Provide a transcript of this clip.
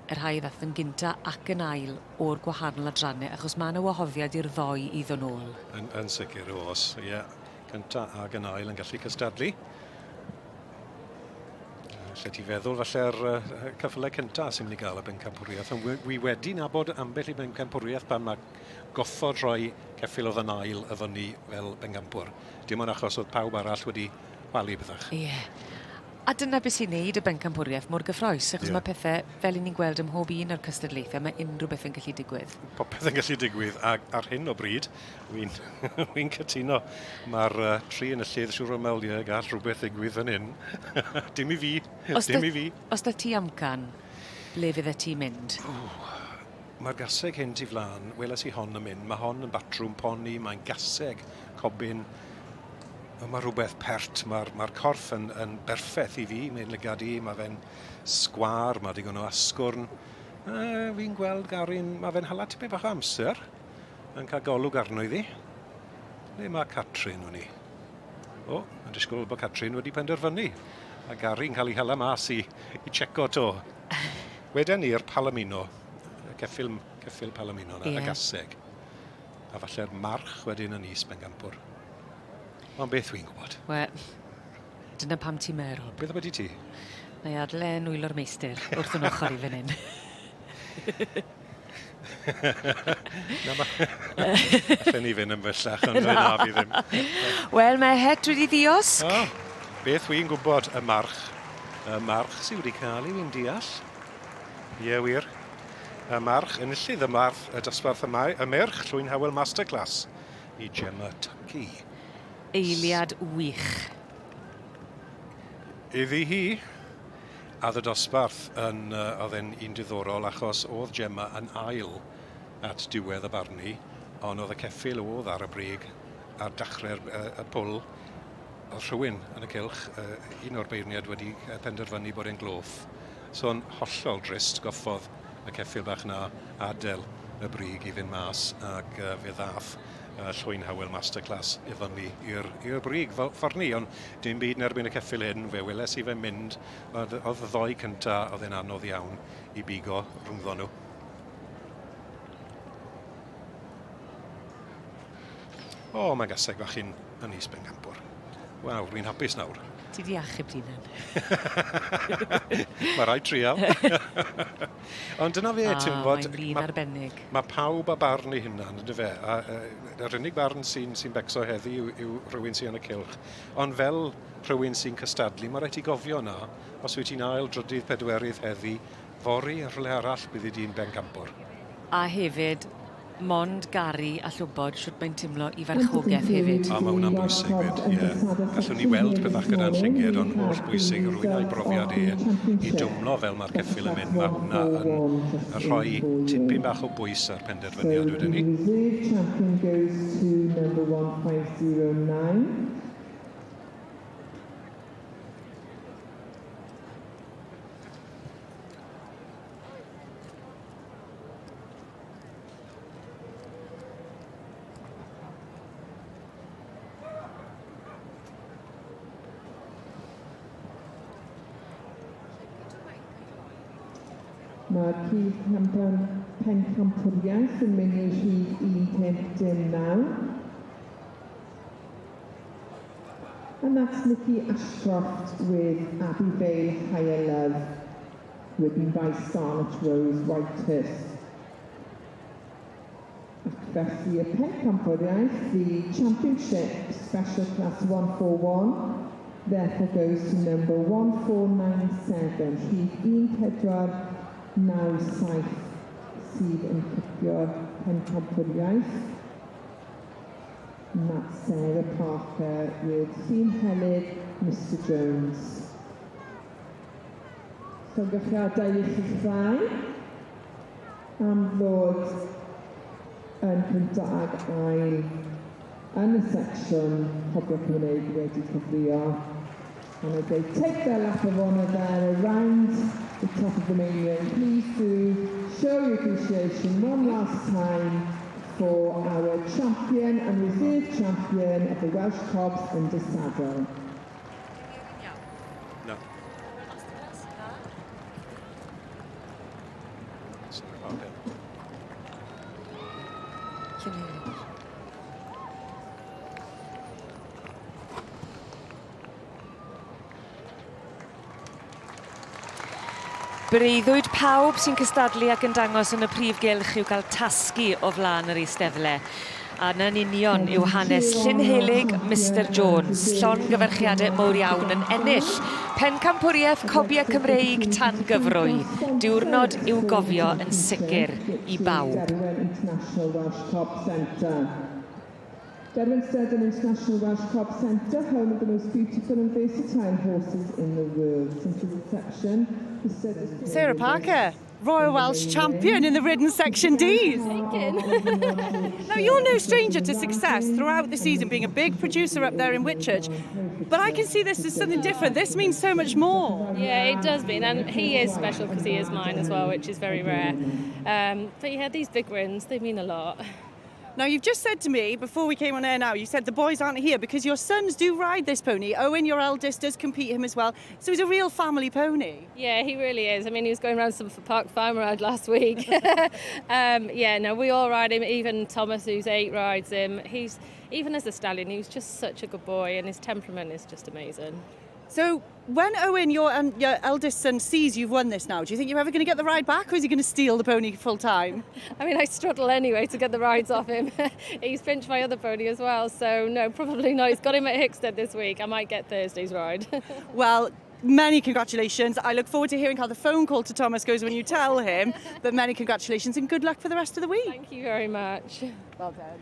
y rhai ddath yn gynta ac yn ail o'r gwahanol adrannau, achos mae yna wahoddiad i'r ddoi i ddod nôl. Yn sicr oes, ie. Gynta ac yn ail yn gallu cystadlu. Lle ti feddwl falle'r cyffle cynta sy'n mynd i gael y Pencampwriaeth, ond wi wedi nabod ambell i Pencampwriaeth pan mae goffod rhoi ceffil oedd yn ail y fyny fel Pencampwr. Dim ond achos oedd pawb arall wedi chwalu byddach. Ie. A dyna beth sy'n neud y Pencampwriaeth mor gyffroes, achos mae pethau fel ni'n gweld ym mhob un o'r cystadlaethau, mae unrhyw beth yn gallu digwydd. Popeth yn gallu digwydd, a ar hyn o bryd, wy'n cytuno. Mae'r tri yn y lledd siŵr o melia gall rhywbeth ddigwydd fan hyn. Dim i fi, dim i fi. Os da ti amcan, ble fydde ti mynd? Mae'r gaseg hyn ti flan, weles i hon yn mynd. Mae hon yn batrwm poni, mae'n gaseg cobyn. Mae rhywbeth pert, mae'r corff yn berffaith i fi, mae'n lygadu, mae fe'n sgwar, mae digon o asgwrn. Fi'n gweld Garin, mae fe'n hala tipyn bach o amser yn cael golwg arno iddi. Le mae Catrin o'n i? Mae'n disgwyl bod Catrin wedi penderfynu. A Garin cael ei hala mas i checo to. Wedyn ni'r Palomino, y ceffil Palomino, y gaseg. A falle'r march wedyn yn is Pencampwr. Ond beth wy'n gwybod? Wel, dyna pam ti'n meddwl. Beth wedi ti? Neu adle nwylo'r meistr wrth yn ochr i fan hyn. Allen ni fynd yn fyllach, ond na fi ddim. Wel, mae het wedi ddiosg. Beth wy'n gwybod y march? Y march sydd wedi cael ei fi'n deall. Ie, wir. Y march, enillydd y dosbarth y merch llwyn Hywel Masterclass i Gemma Tucky. Eiliad wych. Iddi hi, a y dosbarth oedd e'n un diddorol achos oedd Gemma yn ail at diwedd y barni, ond oedd y ceffil oedd ar y brig ar dechrau'r pwl. Oedd rhywun yn y cylch, un o'r beirniad wedi penderfynu bod e'n gloff. So'n hollol drist goffodd y ceffil bach na adael y brig i fynd mas ac fe ddath llwyn Hywel Masterclass i fyny i'r brig ffordd ni, ond dim byd yn erbyn y ceffil hyn, fe weles i fe mynd, oedd y ddoi cynta oedd e'n anodd iawn i bigo rhwngddo nhw. Mae'n gaseg bach yn is Pencampwr. Waw, rwy'n hapus nawr. Ti di achub dinan. Mae rai trial. Ond dyna fe, ti'n bod... Mae'n lun arbennig. Mae pawb a barn i hynna'n, ydy fe. Yr unig barn sy'n becso heddi yw rhywun sy'n y cylch. Ond fel rhywun sy'n cystadlu, mae rhaid i gofio na, os wyt ti'n ail drydydd pedwerydd heddi, fori yn rhywle arall bydd i di'n Pencampwr. A hefyd, mond Gary a llwbod siwt mae'n teimlo i farchogaeth hefyd. Mae hwnna'n bwysig fyd, ie. Gallwn ni weld pethach gyda'n llyged, ond holl bwysig rwy'n a'i brofiad i dwmlo fel mae'r ceffil yn mynd. Mae hwnna yn rhoi tipyn bach o bwys ar penderfyniad wedyn ni. Champion goes to number 1509. Mae'r Pencampwriaeth yn mynd i rhif 1519. And that's Nikki Ashcroft with Abbey Vale Higher Love, written by Scarlett Rose Whitehurst. Ac felly y Pencampwriaeth, the Championship Special Class 141, therefore goes to number 1497, rhif 1497 sydd yn cipio'r Pencampwriaeth. And that's Sarah Parker with Theme Helid, Mr Jones. So gyfriadau i chi ddau am ddod yn cyntaf ail yn y section Cobiau Cymreig wedi cyfrio. And as they take their lap of honour there around the top of the main ring, please do show your appreciation one last time for our champion and reserve champion of the Welsh Cobs under saddle. No. Breuddwyd pawb sy'n cystadlu ac yn dangos yn y prif gylch yw gael tasgu o flaen yr eistefle. A na'n union yw hanes llynhelig Mr Jones, llongyfarchiadau mowr iawn yn ennill Pencampwriaeth Cobiau Cymreig tan Gyfrwy. Diwrnod i'w gofio yn sicr i bawb. Derwentstead International Welsh Cob Centre, home of the most beautiful and versatile horses in the world. Since its inception, Sarah Parker, Royal Welsh Champion in the Ridden Section Ds. Now, you're no stranger to success throughout the season, being a big producer up there in Whitchurch. But I can see this as something different. This means so much more. Yeah, it does mean, and he is special because he is mine as well, which is very rare. But yeah, these big wins, they mean a lot. Now, you've just said to me, before we came on air now, you said the boys aren't here because your sons do ride this pony. Owen, your eldest, does compete him as well. So he's a real family pony. Yeah, he really is. I mean, he was going around some Park Farm ride last week. Yeah, no, we all ride him. Even Thomas, who's 8, rides him. He's, even as a stallion, he was just such a good boy, and his temperament is just amazing. So when Owen, your eldest son, sees you've won this now, do you think you're ever going to get the ride back, or is he going to steal the pony full time? I mean, I struggle anyway to get the rides off him. He's pinched my other pony as well, so no, probably not. He's got him at Hickstead this week. I might get Thursday's ride. Well, many congratulations. I look forward to hearing how the phone call to Thomas goes when you tell him, but many congratulations and good luck for the rest of the week. Thank you very much. Well done.